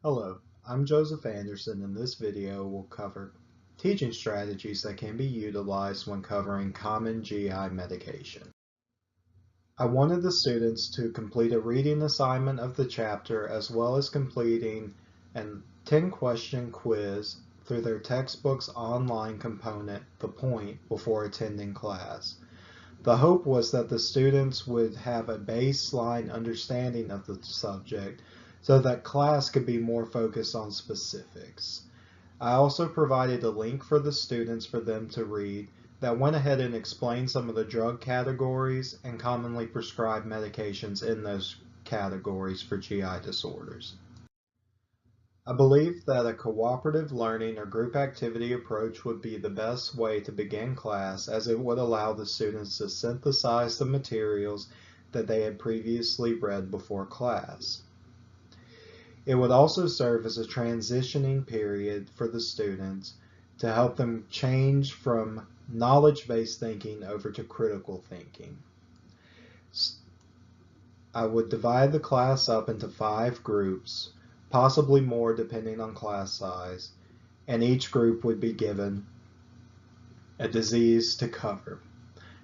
Hello, I'm Joseph Anderson and this video will cover teaching strategies that can be utilized when covering common GI medication. I wanted the students to complete a reading assignment of the chapter as well as completing a 10-question quiz through their textbook's online component, The Point, before attending class. The hope was that the students would have a baseline understanding of the subject so that class could be more focused on specifics. I also provided a link for the students for them to read that went ahead and explained some of the drug categories and commonly prescribed medications in those categories for GI disorders. I believe that a cooperative learning or group activity approach would be the best way to begin class, as it would allow the students to synthesize the materials that they had previously read before class. It would also serve as a transitioning period for the students to help them change from knowledge-based thinking over to critical thinking. I would divide the class up into 5 groups, possibly more depending on class size, and each group would be given a disease to cover.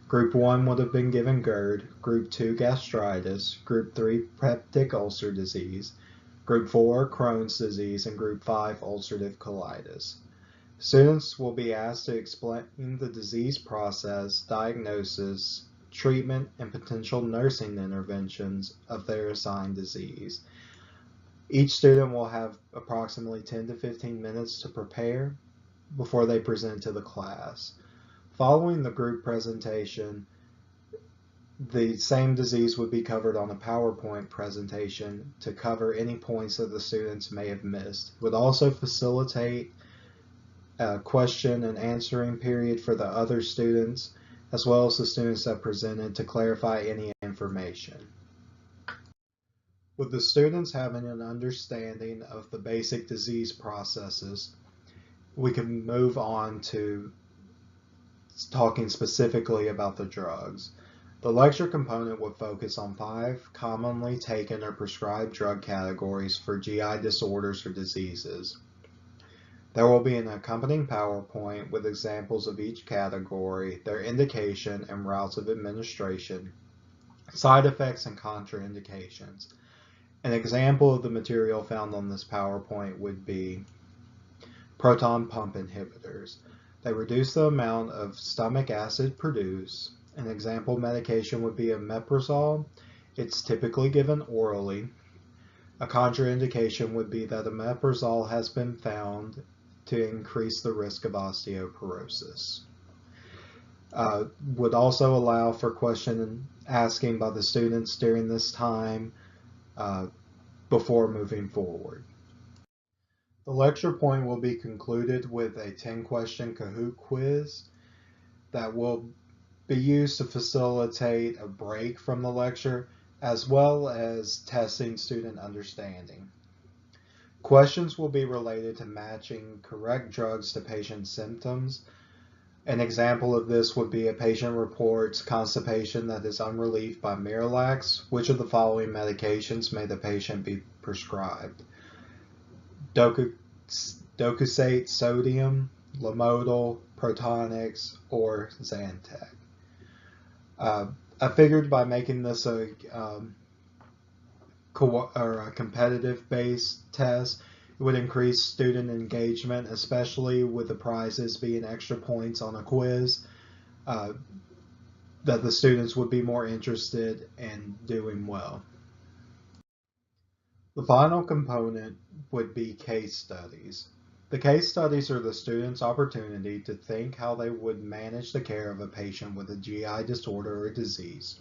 Group 1 would have been given GERD, Group 2 gastritis, Group 3 peptic ulcer disease, Group 4 Crohn's disease, and Group 5 ulcerative colitis. Students will be asked to explain the disease process, diagnosis, treatment, and potential nursing interventions of their assigned disease. Each student will have approximately 10 to 15 minutes to prepare before they present to the class. Following the group presentation, the same disease would be covered on a PowerPoint presentation to cover any points that the students may have missed. It would also facilitate a question and answering period for the other students, as well as the students that presented, to clarify any information. With the students having an understanding of the basic disease processes, we can move on to talking specifically about the drugs. The lecture component would focus on 5 commonly taken or prescribed drug categories for GI disorders or diseases. There will be an accompanying PowerPoint with examples of each category, their indication and routes of administration, side effects and contraindications. An example of the material found on this PowerPoint would be proton pump inhibitors. They reduce the amount of stomach acid produced. An example medication would be omeprazole. It's typically given orally. A contraindication would be that omeprazole has been found to increase the risk of osteoporosis. Would also allow for question asking by the students during this time before moving forward. The lecture point will be concluded with a 10-question Kahoot quiz that will be used to facilitate a break from the lecture, as well as testing student understanding. Questions will be related to matching correct drugs to patient symptoms. An example of this would be a patient reports constipation that is unrelieved by Miralax. Which of the following medications may the patient be prescribed? Docusate sodium, Lamodal, Protonix, or Zantac. I figured by making this a competitive based test, it would increase student engagement, especially with the prizes being extra points on a quiz, that the students would be more interested in doing well. The final component would be case studies. The case studies are the students' opportunity to think how they would manage the care of a patient with a GI disorder or disease.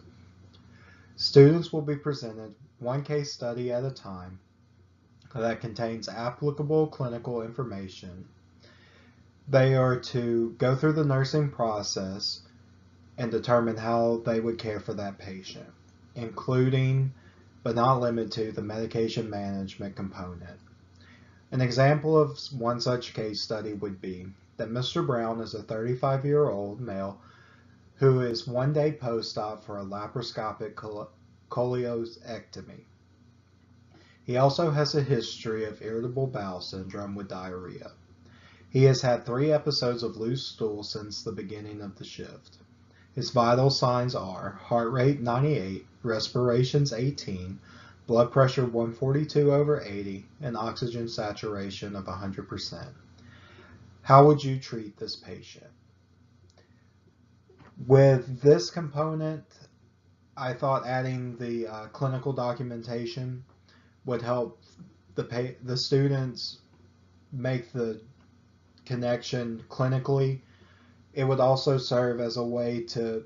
Students will be presented one case study at a time that contains applicable clinical information. They are to go through the nursing process and determine how they would care for that patient, including but not limited to the medication management component. An example of one such case study would be that Mr. Brown is a 35-year-old male who is one day post-op for a laparoscopic cholecystectomy. He also has a history of irritable bowel syndrome with diarrhea. He has had 3 episodes of loose stool since the beginning of the shift. His vital signs are heart rate 98, respirations 18, blood pressure 142/80, and oxygen saturation of 100%. How would you treat this patient? With this component, I thought adding the clinical documentation would help the students make the connection clinically. It would also serve as a way to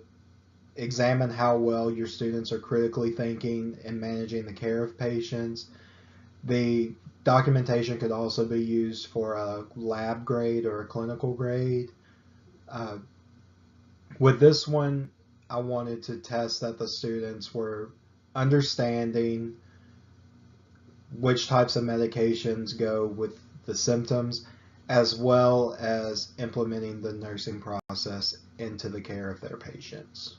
examine how well your students are critically thinking and managing the care of patients. The documentation could also be used for a lab grade or a clinical grade. With this one, I wanted to test that the students were understanding which types of medications go with the symptoms, as well as implementing the nursing process into the care of their patients.